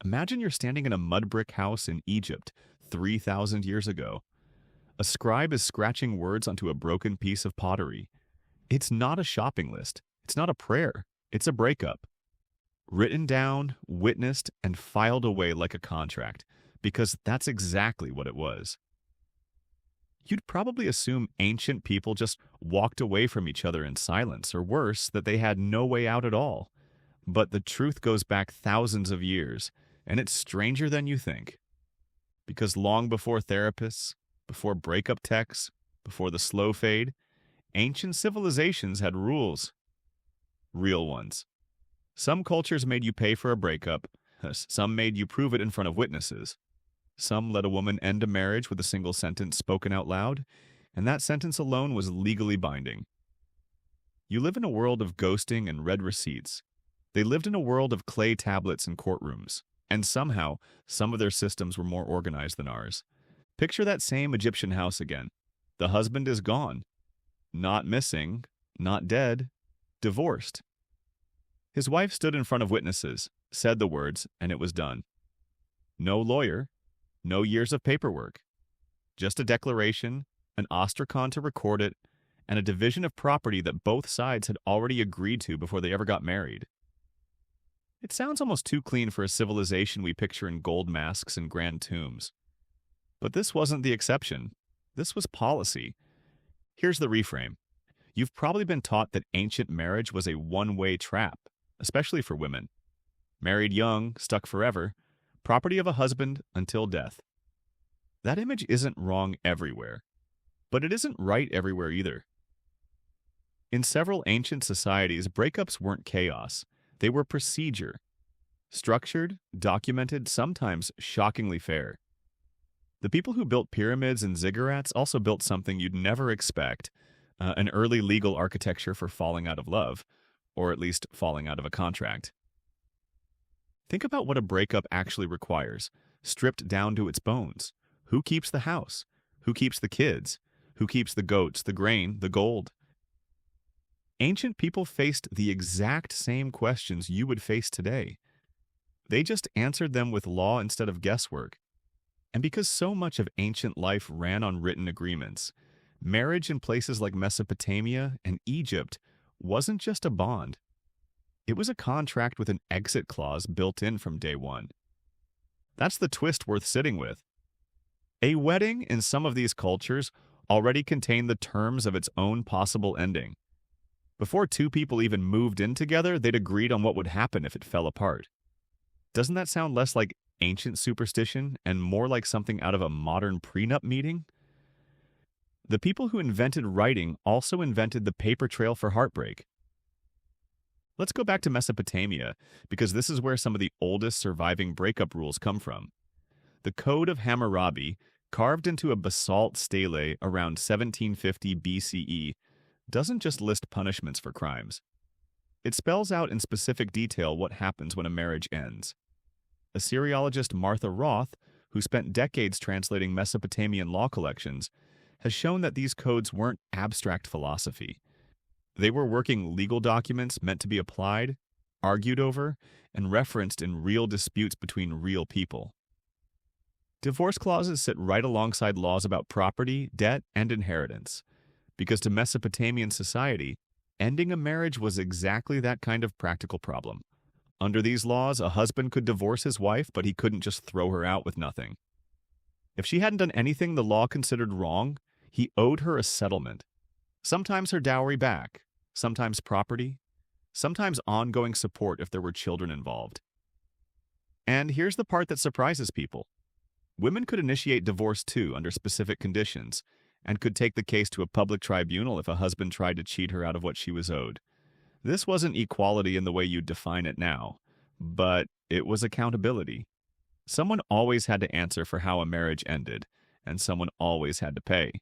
Imagine you're standing in a mud brick house in Egypt 3,000 years ago. A scribe is scratching words onto a broken piece of pottery. It's not a shopping list. It's not a prayer. It's a breakup. Written down, witnessed, and filed away like a contract, because that's exactly what it was. You'd probably assume ancient people just walked away from each other in silence, or worse, that they had no way out at all. But the truth goes back thousands of years, and it's stranger than you think. Because long before therapists, before breakup texts, before the slow fade, ancient civilizations had rules. Real ones. Some cultures made you pay for a breakup, some made you prove it in front of witnesses. Some let a woman end a marriage with a single sentence spoken out loud, and that sentence alone was legally binding. You live in a world of ghosting and red receipts. They lived in a world of clay tablets and courtrooms, and somehow, some of their systems were more organized than ours. Picture that same Egyptian house again. The husband is gone. Not missing, not dead, divorced. His wife stood in front of witnesses, said the words, and it was done. No lawyer, no years of paperwork. Just a declaration, an ostracon to record it, and a division of property that both sides had already agreed to before they ever got married. It sounds almost too clean for a civilization we picture in gold masks and grand tombs. But this wasn't the exception. This was policy. Here's the reframe. You've probably been taught that ancient marriage was a one-way trap, especially for women. Married young, stuck forever, property of a husband until death. That image isn't wrong everywhere, but it isn't right everywhere either. In several ancient societies, breakups weren't chaos. They were procedure. Structured, documented, sometimes shockingly fair. The people who built pyramids and ziggurats also built something you'd never expect, an early legal architecture for falling out of love, or at least falling out of a contract. Think about what a breakup actually requires, stripped down to its bones. Who keeps the house? Who keeps the kids? Who keeps the goats, the grain, the gold? Ancient people faced the exact same questions you would face today. They just answered them with law instead of guesswork. And because so much of ancient life ran on written agreements, marriage in places like Mesopotamia and Egypt wasn't just a bond. It was a contract with an exit clause built in from day one. That's the twist worth sitting with. A wedding in some of these cultures already contained the terms of its own possible ending. Before two people even moved in together, they'd agreed on what would happen if it fell apart. Doesn't that sound less like ancient superstition and more like something out of a modern prenup meeting? The people who invented writing also invented the paper trail for heartbreak. Let's go back to Mesopotamia, because this is where some of the oldest surviving breakup rules come from. The Code of Hammurabi, carved into a basalt stele around 1750 BCE, doesn't just list punishments for crimes. It spells out in specific detail what happens when a marriage ends. Assyriologist Martha Roth, who spent decades translating Mesopotamian law collections, has shown that these codes weren't abstract philosophy. They were working legal documents meant to be applied, argued over, and referenced in real disputes between real people. Divorce clauses sit right alongside laws about property, debt, and inheritance, because to Mesopotamian society, ending a marriage was exactly that kind of practical problem. Under these laws, a husband could divorce his wife, but he couldn't just throw her out with nothing. If she hadn't done anything the law considered wrong, he owed her a settlement. Sometimes her dowry back, sometimes property, sometimes ongoing support if there were children involved. And here's the part that surprises people. Women could initiate divorce too under specific conditions, and could take the case to a public tribunal if a husband tried to cheat her out of what she was owed. This wasn't equality in the way you'd define it now, but it was accountability. Someone always had to answer for how a marriage ended, and someone always had to pay.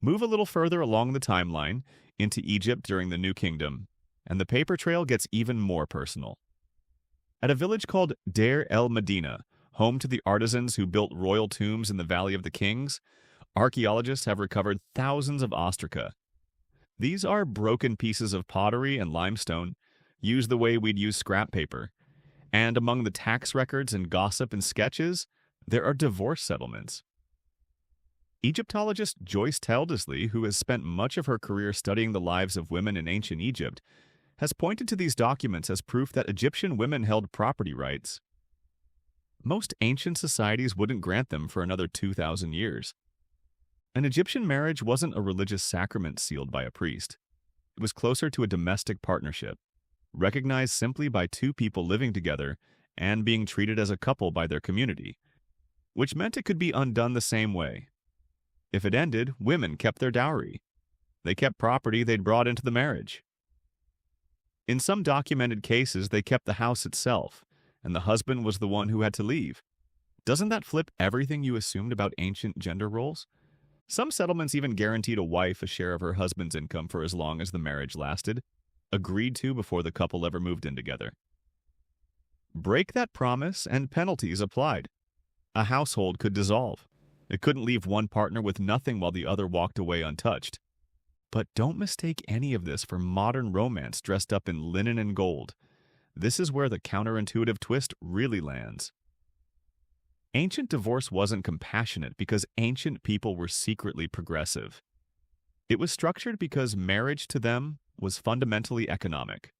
Move a little further along the timeline, into Egypt during the New Kingdom, and the paper trail gets even more personal. At a village called el-medina, home to the artisans who built royal tombs in the Valley of the Kings, archaeologists have recovered thousands of ostraca. These are broken pieces of pottery and limestone, used the way we'd use scrap paper, And among the tax records and gossip and sketches, there are divorce settlements. Egyptologist Joyce Teldesley, who has spent much of her career studying the lives of women in ancient Egypt, has pointed to these documents as proof that Egyptian women held property rights. Most ancient societies wouldn't grant them for another 2,000 years. An Egyptian marriage wasn't a religious sacrament sealed by a priest. It was closer to a domestic partnership, recognized simply by two people living together and being treated as a couple by their community, which meant it could be undone the same way. If it ended, women kept their dowry. They kept property they'd brought into the marriage. In some documented cases, they kept the house itself, and the husband was the one who had to leave. Doesn't that flip everything you assumed about ancient gender roles? Some settlements even guaranteed a wife a share of her husband's income for as long as the marriage lasted, agreed to before the couple ever moved in together. Break that promise and penalties applied. A household could dissolve. It couldn't leave one partner with nothing while the other walked away untouched. But don't mistake any of this for modern romance dressed up in linen and gold. This is where the counterintuitive twist really lands. Ancient divorce wasn't compassionate because ancient people were secretly progressive. It was structured because marriage to them was fundamentally economic.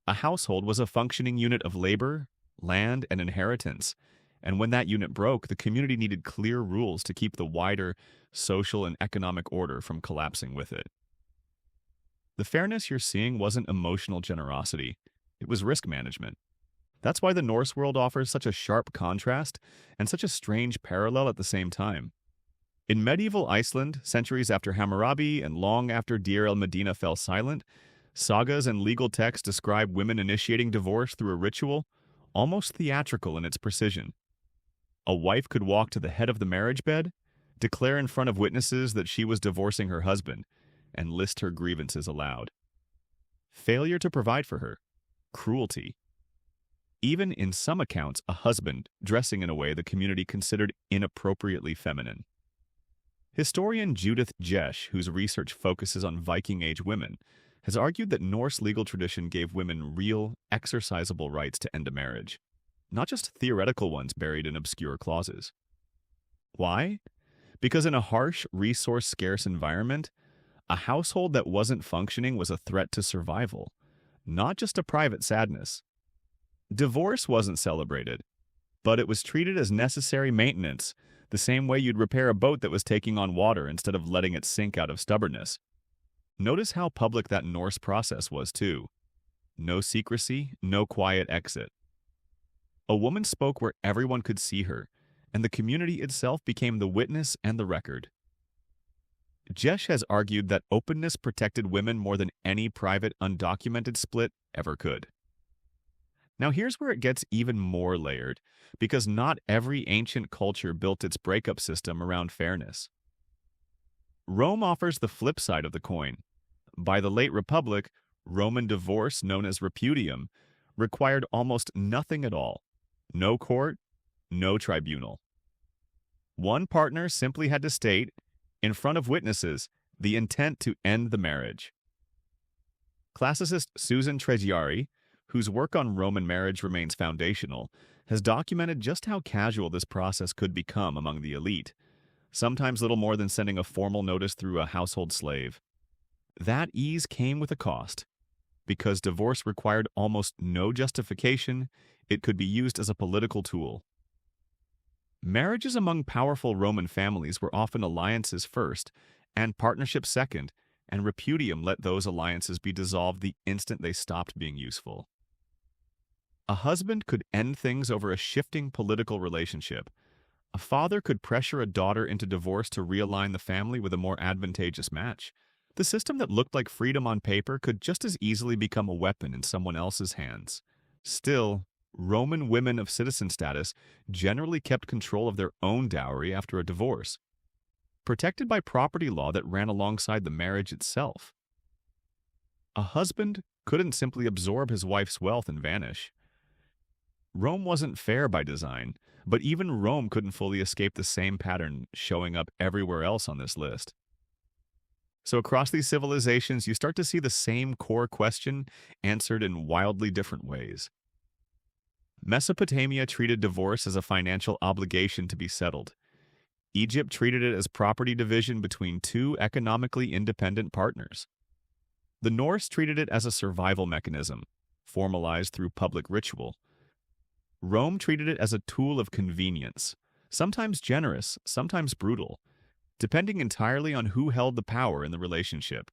A household was a functioning unit of labor, land, and inheritance, and when that unit broke, the community needed clear rules to keep the wider social and economic order from collapsing with it. The fairness you're seeing wasn't emotional generosity, it was risk management. That's why the Norse world offers such a sharp contrast and such a strange parallel at the same time. In medieval Iceland, centuries after Hammurabi and long after Deir el-Medina fell silent, sagas and legal texts describe women initiating divorce through a ritual, almost theatrical in its precision. A wife could walk to the head of the marriage bed, declare in front of witnesses that she was divorcing her husband, and list her grievances aloud. Failure to provide for her. Cruelty. Even in some accounts, a husband dressing in a way the community considered inappropriately feminine. Historian Judith Jesch, whose research focuses on Viking-age women, has argued that Norse legal tradition gave women real, exercisable rights to end a marriage, not just theoretical ones buried in obscure clauses. Why? Because in a harsh, resource-scarce environment, a household that wasn't functioning was a threat to survival, not just a private sadness. Divorce wasn't celebrated, but it was treated as necessary maintenance, the same way you'd repair a boat that was taking on water instead of letting it sink out of stubbornness. Notice how public that Norse process was, too. No secrecy, no quiet exit. A woman spoke where everyone could see her, and the community itself became the witness and the record. Jesch has argued that openness protected women more than any private, undocumented split ever could. Now here's where it gets even more layered, because not every ancient culture built its breakup system around fairness. Rome offers the flip side of the coin. By the late Republic, Roman divorce, known as repudium, required almost nothing at all. No court, no tribunal. One partner simply had to state, in front of witnesses, the intent to end the marriage. Classicist Susan Treggiari, whose work on Roman marriage remains foundational, has documented just how casual this process could become among the elite, sometimes little more than sending a formal notice through a household slave. That ease came with a cost. Because divorce required almost no justification, it could be used as a political tool. Marriages among powerful Roman families were often alliances first, and partnerships second, and repudium let those alliances be dissolved the instant they stopped being useful. A husband could end things over a shifting political relationship. A father could pressure a daughter into divorce to realign the family with a more advantageous match. The system that looked like freedom on paper could just as easily become a weapon in someone else's hands. Still, Roman women of citizen status generally kept control of their own dowry after a divorce, protected by property law that ran alongside the marriage itself. A husband couldn't simply absorb his wife's wealth and vanish. Rome wasn't fair by design, but even Rome couldn't fully escape the same pattern showing up everywhere else on this list. So across these civilizations, you start to see the same core question answered in wildly different ways. Mesopotamia treated divorce as a financial obligation to be settled. Egypt treated it as property division between two economically independent partners. The Norse treated it as a survival mechanism, formalized through public ritual. Rome treated it as a tool of convenience, sometimes generous, sometimes brutal, depending entirely on who held the power in the relationship.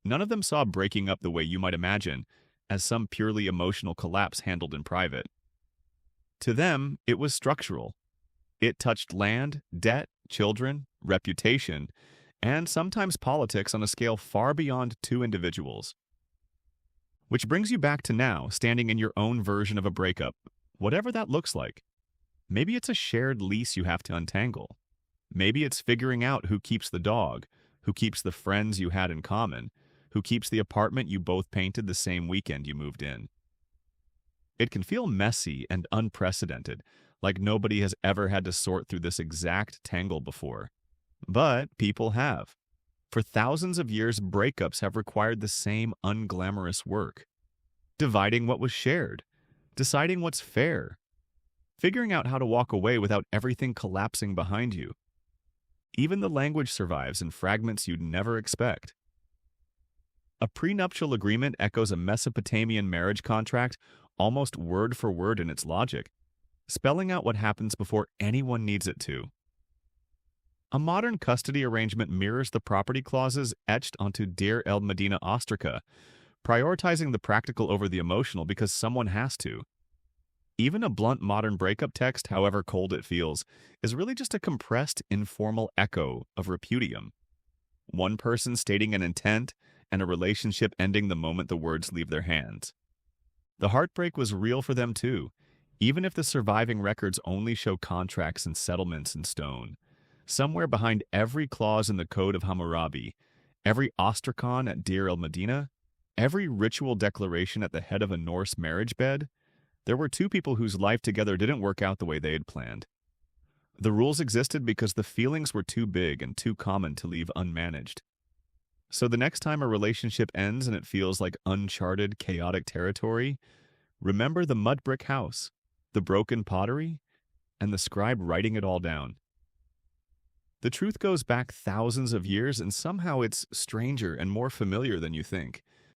None of them saw breaking up the way you might imagine, as some purely emotional collapse handled in private. To them, it was structural. It touched land, debt, children, reputation, and sometimes politics on a scale far beyond two individuals. Which brings you back to now, standing in your own version of a breakup, whatever that looks like. Maybe it's a shared lease you have to untangle. Maybe it's figuring out who keeps the dog, who keeps the friends you had in common, who keeps the apartment you both painted the same weekend you moved in. It can feel messy and unprecedented, like nobody has ever had to sort through this exact tangle before. But people have. For thousands of years, breakups have required the same unglamorous work. Dividing what was shared, deciding what's fair, figuring out how to walk away without everything collapsing behind you. Even the language survives in fragments you'd never expect. A prenuptial agreement echoes a Mesopotamian marriage contract almost word for word in its logic, spelling out what happens before anyone needs it to. A modern custody arrangement mirrors the property clauses etched onto Deir el-Medina ostraca, prioritizing the practical over the emotional because someone has to. Even a blunt modern breakup text, however cold it feels, is really just a compressed, informal echo of repudium. One person stating an intent, and a relationship ending the moment the words leave their hands. The heartbreak was real for them too, even if the surviving records only show contracts and settlements in stone. Somewhere behind every clause in the Code of Hammurabi, every ostracon at Deir el-Medina, every ritual declaration at the head of a Norse marriage bed, there were two people whose life together didn't work out the way they had planned. The rules existed because the feelings were too big and too common to leave unmanaged. So the next time a relationship ends and it feels like uncharted, chaotic territory, remember the mud brick house, the broken pottery, and the scribe writing it all down. The truth goes back thousands of years, and somehow it's stranger and more familiar than you think.